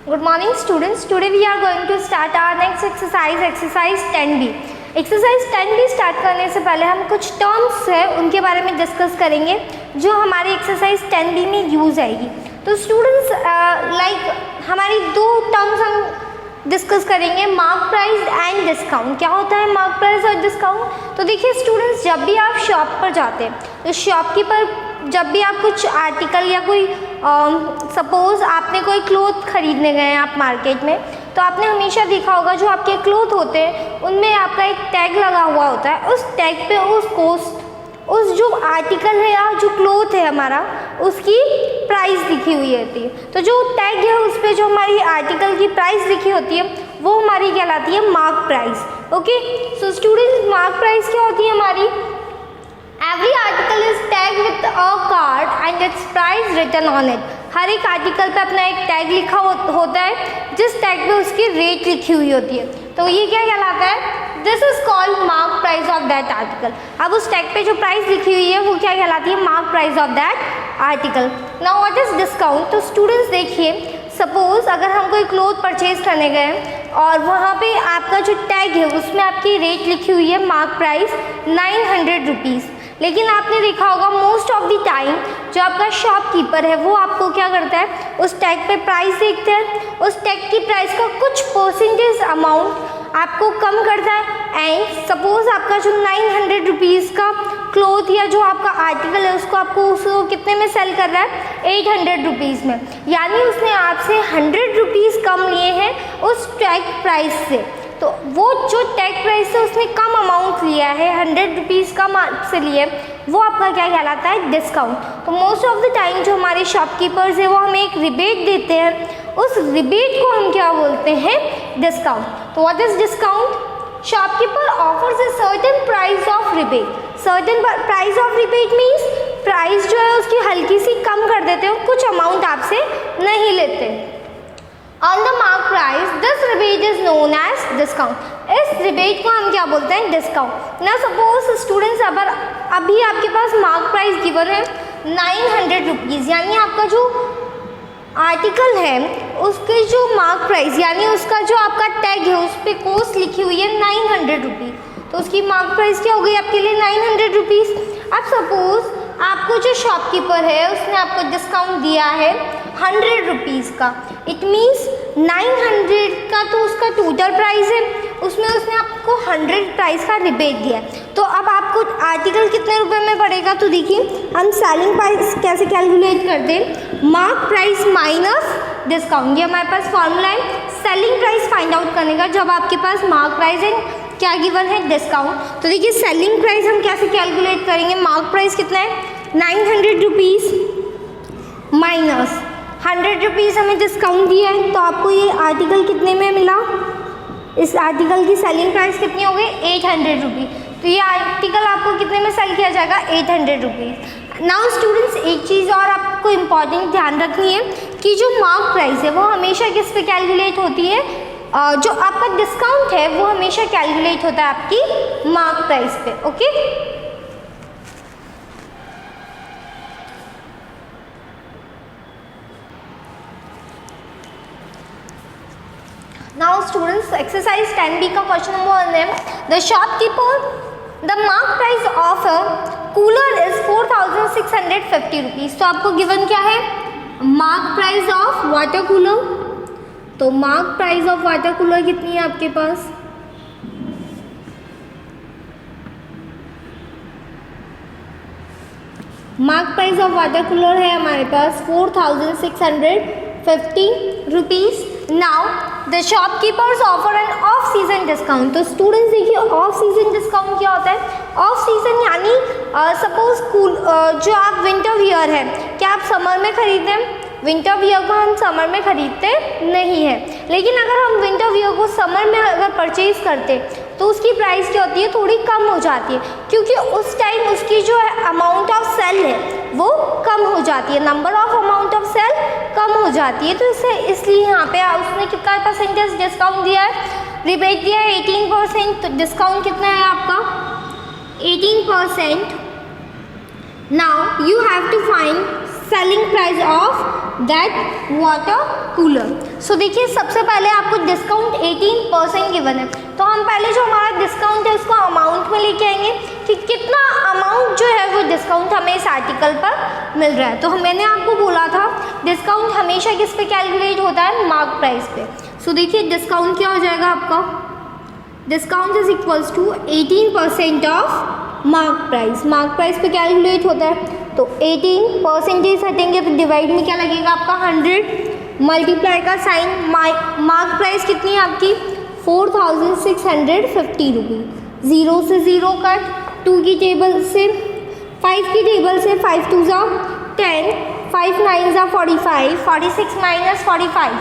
Good morning students. Today we are going to start our next exercise, exercise 10B. Exercise 10B start करने से पहले हम कुछ terms है उनके बारे में डिस्कस करेंगे जो हमारी एक्सरसाइज 10B में यूज़ आएगी. तो स्टूडेंट्स हमारी दो टर्म्स हम डिस्कस करेंगे, मार्क प्राइस एंड डिस्काउंट. क्या होता है मार्क प्राइस और डिस्काउंट? तो देखिए स्टूडेंट्स, जब भी आप शॉप पर जाते हैं तो शॉपकीपर जब भी आप कुछ आर्टिकल या कोई सपोज़ आपने कोई क्लोथ खरीदने गए हैं आप मार्केट में, तो आपने हमेशा देखा होगा जो आपके क्लोथ होते हैं उनमें आपका एक टैग लगा हुआ होता है. उस टैग पे उस जो आर्टिकल है या जो क्लोथ है हमारा उसकी प्राइस लिखी हुई होती है. तो जो टैग है उस पर जो हमारी आर्टिकल की प्राइस लिखी होती है वो हमारी कहलाती है mark price. Okay, so students, mark price क्या होती है हमारी? Every article is tagged with a card and its price written on it. हर एक आर्टिकल पे अपना एक टैग लिखा होता है जिस टैग पे उसकी रेट लिखी हुई होती है. तो ये क्या कहलाता है? This is called mark price of that article. अब उस टैग पे जो प्राइस लिखी हुई है वो क्या कहलाती है? Mark price of that article. Now what is discount? तो स्टूडेंट्स देखिए, सपोज अगर हम कोई क्लोथ परचेज करने गए और वहाँ पे आपका जो टैग है उसमें आपकी रेट लिखी हुई है मार्क प्राइस 900 रुपीज़. लेकिन आपने देखा होगा मोस्ट ऑफ द टाइम जो आपका शॉपकीपर है वो आपको क्या करता है, उस टैग पे प्राइस देखते हैं, उस टैग की प्राइस का कुछ परसेंटेज अमाउंट आपको कम करता है एंड सपोज आपका जो 900 रुपीज़ का क्लोथ या जो आपका आर्टिकल है उसको कितने में सेल कर रहा है? 800 रुपीज़ में. यानी उसने आपसे 100 रुपीज़ कम लिए हैं उस टैग प्राइस से. तो वो जो टैग प्राइस से उसने कम अमाउंट लिया है, 100 रुपीज़ कम से लिए, वो आपका क्या कहलाता है? डिस्काउंट. तो मोस्ट ऑफ द टाइम जो हमारे शॉपकीपर्स है वो हमें एक रिबेट देते हैं, उस रिबेट को हम क्या बोलते हैं? डिस्काउंट. तो what is discount? Shopkeeper offers a certain price of rebate. Certain price of rebate means price जो है उसकी हल्की सी कम कर देते हो, कुछ अमाउंट आपसे नहीं लेते. On the mark price, this rebate is known as discount. इस रिबेट को हम क्या बोलते हैं? डिस्काउंट. ना सपोज स्टूडेंट्स, अभी आपके पास मार्क प्राइस गिवन है 900 रुपीज़, यानी आपका जो आर्टिकल है उसके जो मार्क प्राइस यानी उसका जो आपका टैग है उस पर कॉस्ट लिखी हुई है 900 रुपीज़. तो उसकी मार्क प्राइस क्या हो गई आपके लिए? 900 रुपीज़. अब सपोज आपको जो शॉपकीपर है उसने आपको डिस्काउंट दिया है 100 रुपीज़ का. इट मीन्स 900 का तो उसका टोटल प्राइस है, उसमें उसने आपको 100 प्राइस का रिबेट दिया है. तो अब आपको आर्टिकल कितने रुपए में पड़ेगा? तो देखिए हम सेलिंग प्राइस कैसे कैलकुलेट करते हैं? Mark price minus discount. ये हमारे पास फॉर्मूला है सेलिंग प्राइस फाइंड आउट करने का जब आपके पास मार्क प्राइस एंड क्या गिवन है? डिस्काउंट. तो देखिए सेलिंग प्राइस हम कैसे कैलकुलेट करेंगे? मार्क प्राइस कितना है? 900 रुपीज़ माइनस 100 रुपीज़ हमें डिस्काउंट दिया है, तो आपको ये आर्टिकल कितने में मिला? इस आर्टिकल की सेलिंग प्राइस कितनी हो गई? 800 रुपीज़. तो ये आर्टिकल आपको कितने में सेल किया जाएगा? 800 रुपीज़. नाउ स्टूडेंट्स, एक चीज़ और आपको इम्पॉर्टेंट ध्यान रखनी है कि जो मार्क प्राइस है वो हमेशा किस पे कैलकुलेट होती है? जो आपका डिस्काउंट है वो हमेशा कैलकुलेट होता है आपकी मार्क प्राइस पे. Okay, now students, exercise 10B का क्वेश्चन नंबर 1 है, the shopkeeper the mark price of a cooler is 4650 rupees. तो आपको गिवन क्या है? Mark price of water cooler. तो mark price of water cooler कितनी है आपके पास? Mark price of water cooler है हमारे पास 4650 rupees. Now the shopkeepers offer an off season discount. तो स्टूडेंट्स देखिए ऑफ सीजन डिस्काउंट क्या होता है? ऑफ सीजन यानी सपोज जो आप विंटर वियर है, क्या आप समर में खरीदते हैं? विंटर वियर को हम समर में खरीदते नहीं है, लेकिन अगर हम विंटर वियर को समर में अगर परचेज करते तो उसकी प्राइस क्या होती है? थोड़ी कम हो जाती है, क्योंकि उस टाइम उसकी जो अमाउंट ऑफ सेल है वो कम हो जाती है, number of amount of sale कम हो जाती है. तो इसलिए यहाँ पे उसने कितना परसेंटेज डिस्काउंट दिया है? रिबेट दिया है 18%. तो डिस्काउंट कितना है आपका? 18%. Now you have to find selling price of that water cooler. So देखिए सबसे पहले आपको डिस्काउंट 18% गिवन है, तो हम पहले जो हमारा डिस्काउंट है उसको अमाउंट में लेके आएंगे कि कितना अमाउंट जो है वो डिस्काउंट हमें इस आर्टिकल पर मिल रहा है। तो मैंने आपको बोला था डिस्काउंट हमेशा किस पे कैलकुलेट होता है, मार्क प्राइस पे। सो देखिए डिस्काउंट क्या हो जाएगा आपका, discount is equals to 18% of mark price. Mark price पे कैलकुलेट होता है, तो 18% हटेंगे तो डिवाइड में क्या लगेगा आपका 100, मल्टीप्लाई का साइन, मार्क प्राइस कितनी है आपकी 4650 रुपीज़। 0 से 0 कट, 2 की टेबल से 5 की टेबल से 5 2 जा 10, 5 9 जा 45, 46 माइनस 45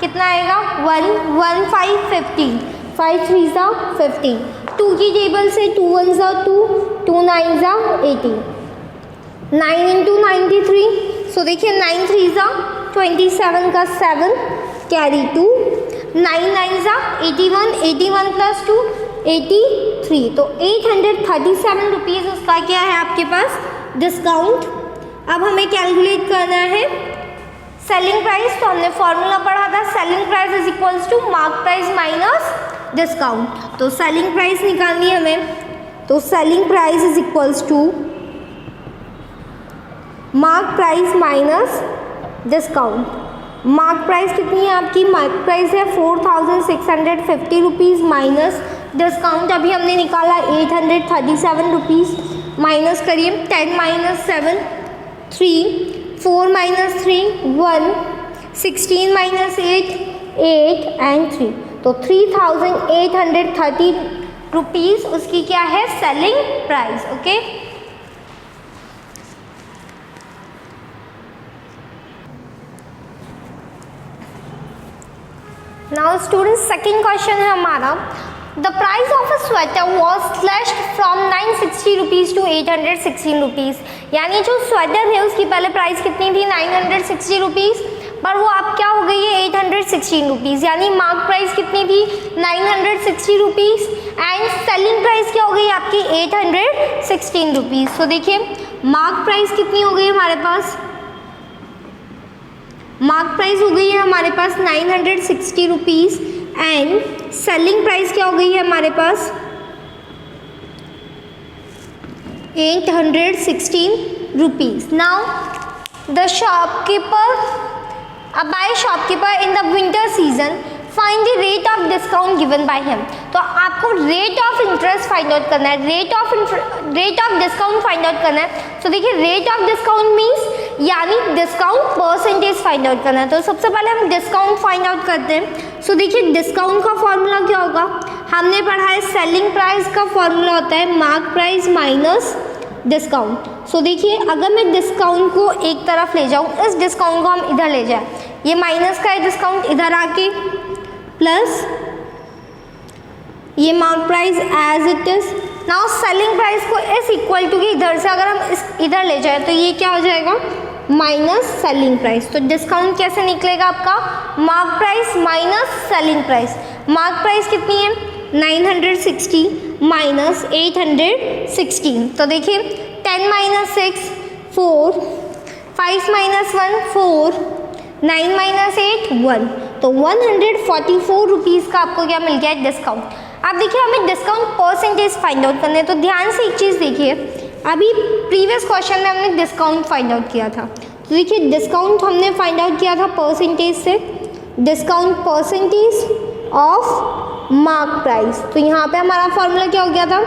कितना आएगा 1, 1 5 15, 5 3 जा 15, 2 की टेबल से 2 1 जा 2, 2 9 जा 18, 9 इंटू 93। सो देखिए 9 3 जा 27 का 7 कैरी 2, 9 9 जा 81, 81 प्लस 2 83, तो 837 रुपीज़ उसका क्या है आपके पास डिस्काउंट। अब हमें कैलकुलेट करना है सेलिंग प्राइस, तो हमने फॉर्मूला पढ़ा था selling price is equals to mark price minus discount. तो सेलिंग प्राइस निकालनी है हमें, तो selling price is equals to mark price minus discount. Mark price कितनी है आपकी, मार्क प्राइस है 4650 रुपीज़ माइनस डिस्काउंट अभी हमने निकाला 837 रुपीज़। माइनस करिए 10 माइनस 7 3, 4 माइनस 3 1, 16 माइनस 8 8 एंड 3, तो 3830 रुपीज़ उसकी क्या है selling price. Okay now students second question है हमारा, the price of a sweater was slashed from 960 rupees to 816 rupees. यानी जो स्वेटर है उसकी पहले प्राइस कितनी थी 960 रुपीज़, पर वो अब क्या हो गई है 816 रुपीज़। यानी मार्क प्राइस कितनी थी 960 रुपीज़ एंड सेलिंग प्राइस क्या हो गई आपकी 816 रुपीज़। तो देखिए मार्क प्राइस कितनी हो गई हमारे पास, मार्क प्राइस हो गई है हमारे पास 960 रुपीज़ एंड सेलिंग प्राइस क्या हो गई है हमारे पास 816 rupees. Now the shopkeeper, a by shopkeeper in the winter season find the rate of discount given by him। तो आपको rate of interest find out करना है, rate of discount find out करना है। तो देखिए रेट ऑफ डिस्काउंट मीन्स यानी discount percentage find out करना है। तो सबसे पहले हम डिस्काउंट फाइंड आउट करते हैं। सो देखिए डिस्काउंट का फॉर्मूला क्या होगा, हमने पढ़ा है सेलिंग प्राइस का फॉर्मूला होता है मार्क प्राइस माइनस डिस्काउंट। सो देखिए अगर मैं डिस्काउंट को एक तरफ ले जाऊँ, इस डिस्काउंट को हम इधर ले जाए, ये माइनस का है डिस्काउंट इधर आके, प्लस ये mark price as it is. Now selling price को इस इक्वल टू के इधर से अगर हम इस इधर ले जाए तो ये क्या हो जाएगा माइनस सेलिंग प्राइस। तो डिस्काउंट कैसे निकलेगा आपका mark price minus selling price. Mark price कितनी है 960 माइनस 816। तो देखिए 10 माइनस 6 4, 5 माइनस 1 4, 9 माइनस 8 1, तो 144 रुपीज़ का आपको क्या मिल गया है डिस्काउंट। अब देखिए हमें डिस्काउंट परसेंटेज फाइंड आउट करना है, तो ध्यान से एक चीज़ देखिए, अभी प्रीवियस क्वेश्चन में हमने डिस्काउंट फाइंड आउट किया था। तो देखिए डिस्काउंट हमने फाइंड आउट किया था परसेंटेज से, discount percentage of mark price. तो यहाँ पे हमारा फॉर्मूला क्या हो गया था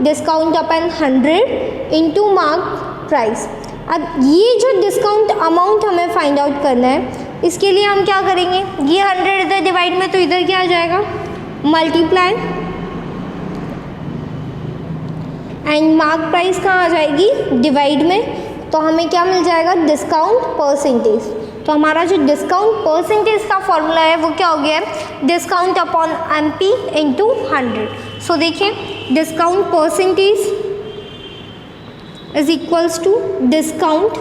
डिस्काउंट अपन 100 इंटू मार्क प्राइस। अब ये जो डिस्काउंट अमाउंट हमें फाइंड आउट करना है, इसके लिए हम क्या करेंगे, ये 100 इधर डिवाइड में, तो इधर क्या आ जाएगा मल्टीप्लाई एंड मार्क प्राइस कहाँ आ जाएगी डिवाइड में, तो हमें क्या मिल जाएगा डिस्काउंट परसेंटेज। तो हमारा जो डिस्काउंट परसेंटेज का फॉर्मूला है वो क्या हो गया है discount upon MP into 100। So देखिए discount percentage is equals to discount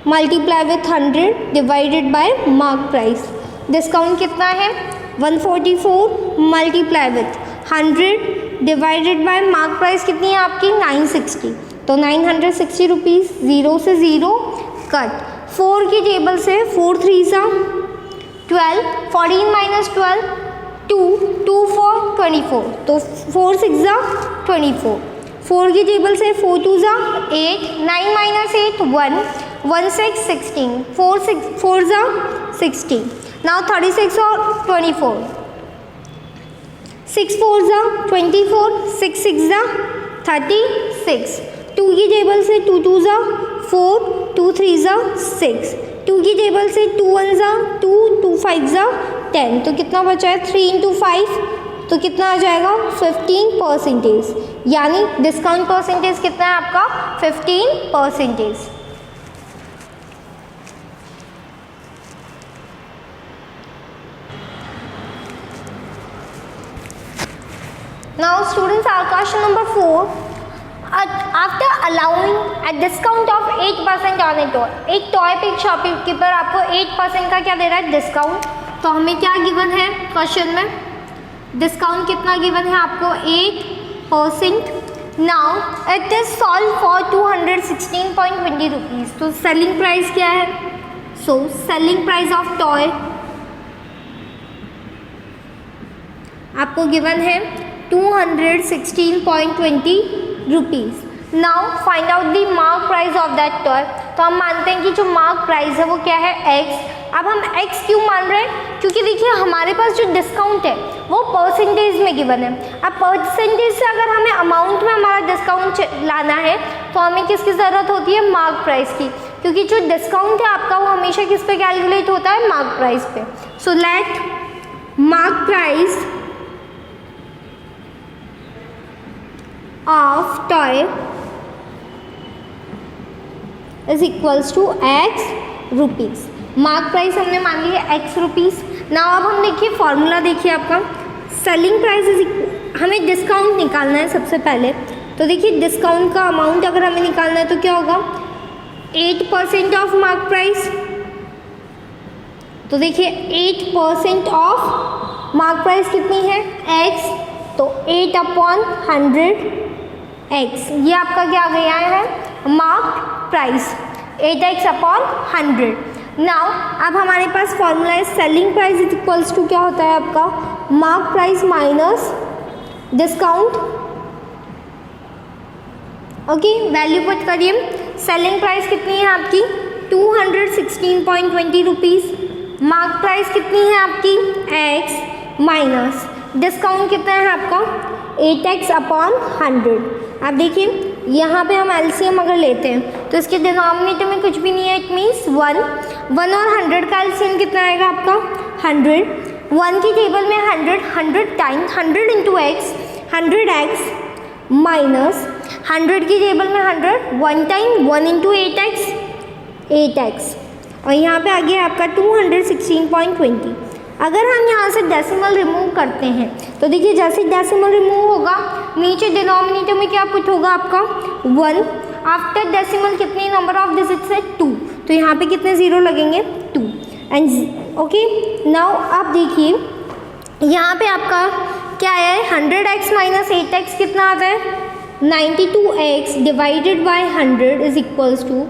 multiply with 100 divided by mark price. Discount कितना है 144 multiply with 100 divided by mark price कितनी है आपकी 960। तो 960 रुपीज़, 0 से 0 कट, 4 की टेबल से 4 3 सा 12, 14 माइनस 12 2, 2 4 24, तो 4 6 ज़ा 24। 4 की टेबल से 4 2 ज़ा 8, 9 माइनस 8 1, 1 6 16, 4 ज़ा 16। नाउ 36 और 24, 6 4 ज़ा 24, 6 6 ज़ा 36। 2 की टेबल से 2 2 ज़ा 4, 2 3 ज़ा 6। 2 की टेबल से 2 1 ज़ा 2, 2 5 ज़ा 10, तो कितना बचा है 3 इंटू 5, तो कितना आ जाएगा 15%, यानी डिस्काउंट परसेंटेज कितना है आपका 15%। Now students, our question number 4. After allowing a discount of 8% on a toy, एक टॉय पे एक शॉपकीपर आपको 8% का क्या दे रहा है डिस्काउंट, तो हमें क्या गिवन है क्वेश्चन में, डिस्काउंट कितना गिवन है आपको 8%। Now it is solve for 216.20 rupees, तो सेलिंग प्राइस क्या है, so selling price of toy आपको गिवन है 216.20 rupees. Now find out the mark price of that toy, तो हम मानते हैं कि जो मार्क प्राइस है वो क्या है x। अब हम x क्यों मान रहे हैं, क्योंकि देखिए हमारे पास जो डिस्काउंट है वो परसेंटेज में गिवन है। अब परसेंटेज से अगर हमें अमाउंट में हमारा डिस्काउंट लाना है तो हमें किसकी ज़रूरत होती है, मार्क प्राइस की, क्योंकि जो डिस्काउंट है आपका वो हमेशा किस पे कैलकुलेट होता है, मार्क प्राइस पे। So let mark price of toy is equals to x rupees. Mark price हमने मान लिया x रुपीज़। नाउ अब हम देखिए फॉर्मूला देखिए आपका, सेलिंग प्राइस इज, हमें डिस्काउंट निकालना है सबसे पहले, तो देखिए डिस्काउंट का अमाउंट अगर हमें निकालना है तो क्या होगा 8% ऑफ मार्क प्राइस, तो देखिए 8% ऑफ मार्क प्राइस कितनी है x, तो 8/100x, ये आपका क्या गया है मार्क प्राइस 8x/100। नाउ अब हमारे पास फॉर्मूला है selling price is equals to क्या होता है आपका mark price minus discount. Okay, value put करिए, सेलिंग प्राइस कितनी है आपकी 216.20 रुपीज़, मार्क प्राइस कितनी है आपकी x माइनस डिस्काउंट कितना है आपका 8x/100। अब देखिए यहाँ पे हम एलसीएम अगर लेते हैं तो इसके डिनोमिनेटर में कुछ भी नहीं है, इट मीन्स 1 और 100 का एलसीएम कितना आएगा आपका 100। 1 की टेबल में 100 time 100 into x 100x minus 100 की टेबल में 100 1 टाइम 1 इंटू 8x, और यहाँ पे आ गया आपका 216.20। अगर हम यहाँ से डेसिमल रिमूव करते हैं तो देखिए जैसे डेसिमल रिमूव होगा नीचे डिनोमिनेटर में क्या पुट होगा आपका 1, आफ्टर डेसिमल कितने नंबर ऑफ डिजिट्स है 2, तो यहाँ पे कितने ज़ीरो लगेंगे 2 एंड ओके। नाउ आप देखिए यहाँ पे आपका क्या है 100x माइनस 8x कितना आता है 92x divided by 100 is equals to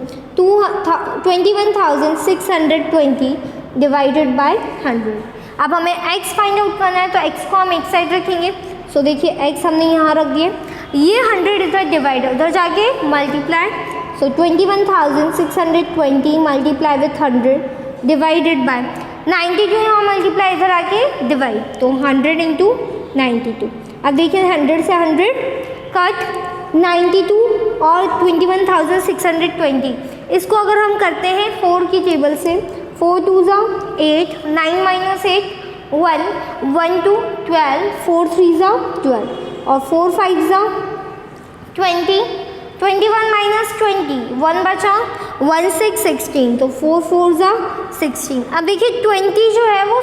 21,620 divided by 100। अब हमें x फाइंड आउट करना है तो x को हम एक साइड रखेंगे, सो देखिए x हमने यहाँ रख दिए, ये 100 इधर डिवाइड उधर जाके multiply, so 21,620 multiply with 100 divided bye 92 यहाँ मल्टीप्लाई इधर आके डिवाइड, तो 100 इंटू 92। अब देखिए 100 से 100 कट 92 और 21,620, इसको अगर हम करते हैं 4 की टेबल से 4 2 ज़ा 8, 9 माइनस 8 1, 1 2 12, 4 3 ज़ा 12 और 4 5 ज़ा 20, 21 माइनस 20 1 बचा 1 6 16, तो 4 4 ज़ा 16। अब देखिए 20 जो है वो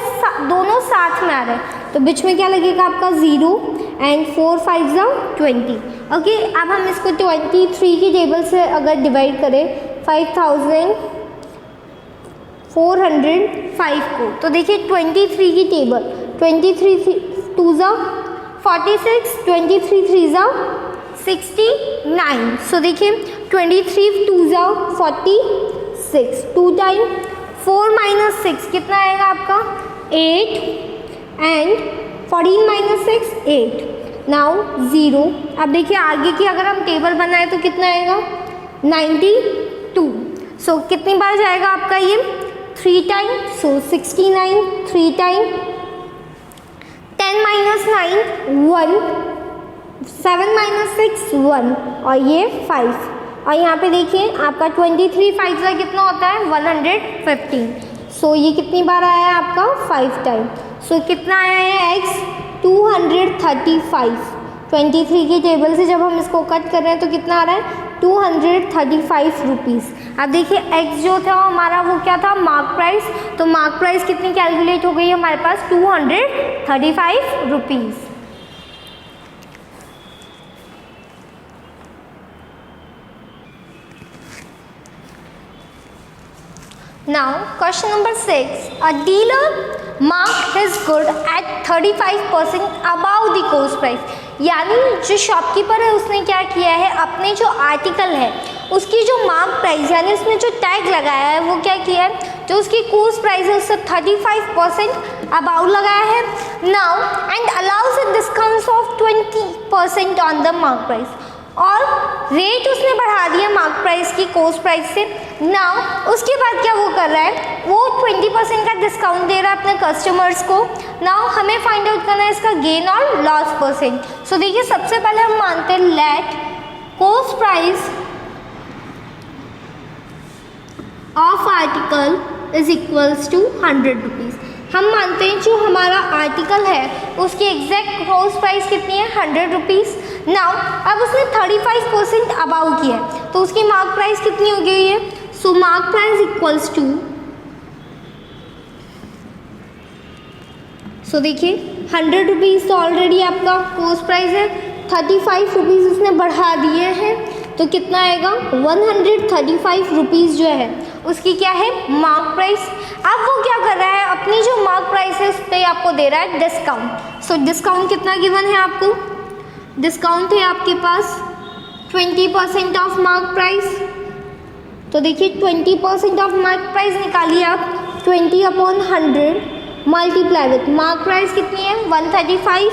दोनों साथ में आ रहे हैं, तो बीच में क्या लगेगा आपका 0 एंड 4 5 ज़ा 20। ओके, अब हम इसको 23 की टेबल से अगर डिवाइड करें 5,405 को, तो देखिए 23 की टेबल 23 2 ज़ा 46, 23 3 ज़ा 69, सो देखिए 23 2 ज़ा 6, 2 टाइम 4 माइनस 6 कितना आएगा आपका 8 एंड 14 माइनस 6 8 नाउ 0। अब देखिए आगे की अगर हम टेबल बनाए तो कितना आएगा 92। सो कितनी बार जाएगा आपका ये 3 टाइम, सो 69 3 टाइम 10 माइनस 9 1, 7 माइनस 6 1 और ये 5। और यहाँ पे देखिए आपका 23 5 का कितना होता है 115। सो ये कितनी बार आया है आपका 5 टाइम। सो कितना आया है x 235। 23 की टेबल से जब हम इसको कट कर रहे हैं तो कितना आ रहा है 235 रुपीज़। अब देखिए x जो था हमारा वो क्या था मार्क प्राइस, तो मार्क प्राइस कितनी कैलकुलेट हो गई हमारे पास 235 rupees. Now question number 6, a dealer marked his good at 35% above the cost price। यानी जो शॉपकीपर है उसने क्या किया है अपने जो आर्टिकल है उसकी जो मार्क प्राइस यानी उसने जो टैग लगाया है वो क्या किया है जो उसकी कोस्ट प्राइस है उससे 35% अबाउ लगाया है। Now and allows a discount of 20% on the mark price, और रेट उसने बढ़ा दिया मार्क प्राइस की कोस्ट प्राइस से। नाउ उसके बाद क्या वो कर रहा है वो 20% का डिस्काउंट दे रहा है अपने कस्टमर्स को। नाउ हमें फाइंड आउट करना है इसका गेन और लॉस परसेंट। सो देखिए सबसे पहले हम मानते हैं let cost price of article is equals to 100 rupees. हम मानते हैं जो हमारा आर्टिकल है उसकी एग्जैक्ट कोस्ट प्राइस कितनी है 100 रुपीज़। नाउ अब उसने 35% अबाउ किया है तो उसकी मार्क प्राइस कितनी हो गई है। सो मार्क प्राइस इक्वल्स टू, सो देखिए 100 रुपीज़ तो ऑलरेडी आपका कोस्ट प्राइस है, 35 रुपीज़ उसने बढ़ा दिए हैं तो कितना आएगा 135 रुपीज़ जो है उसकी क्या है मार्क प्राइस। अब वो क्या कर रहा है अपनी जो मार्क प्राइस है उस पर आपको दे रहा है डिस्काउंट। सो डिस्काउंट कितना गिवन है आपको, डिस्काउंट है आपके पास 20% ऑफ मार्क प्राइस। तो देखिए 20% ऑफ मार्क प्राइस निकालिए आप 20/100 मल्टीप्लाई विथ मार्क प्राइस कितनी है 135।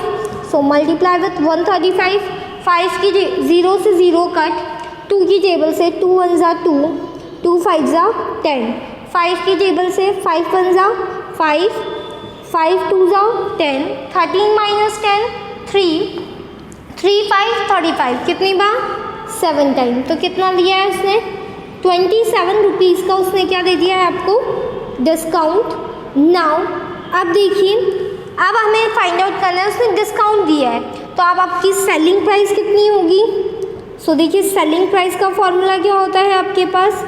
सो मल्टीप्लाई विथ 135, 5 की 0 से 0 कट, 2 की टेबल से 2 1 जा 2, 2 5 जा 10, 5 की टेबल से 5 1 जा 5, 5 2 जा 10, 13 माइनस 10 3, 3 5 35 कितनी बार 7 टाइम। तो कितना दिया है उसने 27 रुपीज़ का उसने क्या दे दिया है आपको डिस्काउंट। नाउ अब देखिए अब हमें फाइंड आउट करना है उसने डिस्काउंट दिया है तो अब आपकी सेलिंग प्राइस कितनी होगी। सो देखिए सेलिंग प्राइस का फॉर्मूला क्या होता है आपके पास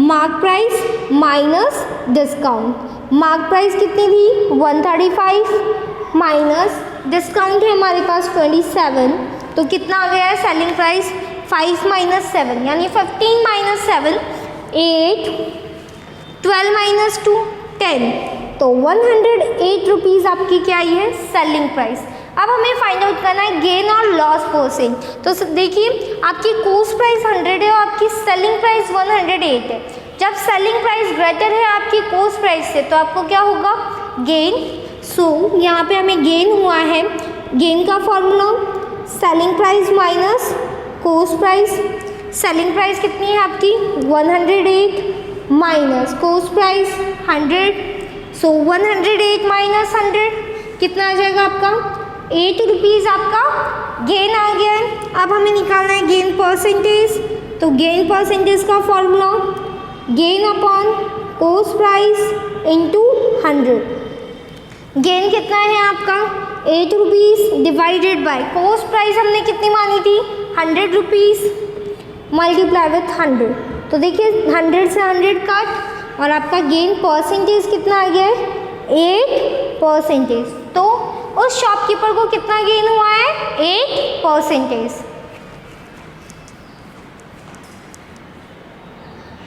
mark price minus discount. Mark price कितनी थी 135 माइनस डिस्काउंट है हमारे पास 27, तो कितना आ गया है सेलिंग प्राइस 5 माइनस 7 यानी 15 माइनस 7 8, 12 माइनस 2 10, तो 108 रुपीज़ आपकी क्या आई है सेलिंग प्राइस। अब हमें फाइंड आउट करना है गेन और लॉस परसेंट। तो देखिए आपकी कोस्ट प्राइस 100 है और आपकी सेलिंग प्राइस 108 है। जब सेलिंग प्राइस ग्रेटर है आपकी कोस्ट प्राइस से तो आपको क्या होगा गेन। सो यहाँ पे हमें गेन हुआ है, गेन का formula selling price minus coast price. Selling price कितनी है आपकी 108 माइनस कोस्ट प्राइस 100। सो 108 माइनस 100 कितना आ जाएगा आपका 8 रुपीज़ आपका गेन आ गया है। अब हमें निकालना है गेन परसेंटेज। तो गेन परसेंटेज का formula gain upon coast price into 100। Gain कितना है आपका 8 rupees divided by coast price हमने कितनी मानी थी 100 रुपीज़ मल्टीप्लाई विथ 100। तो देखिए 100 से 100 कट और आपका गेन परसेंटेज कितना आ गया है 8%। तो उस शॉपकीपर को कितना गेन हुआ है 8%।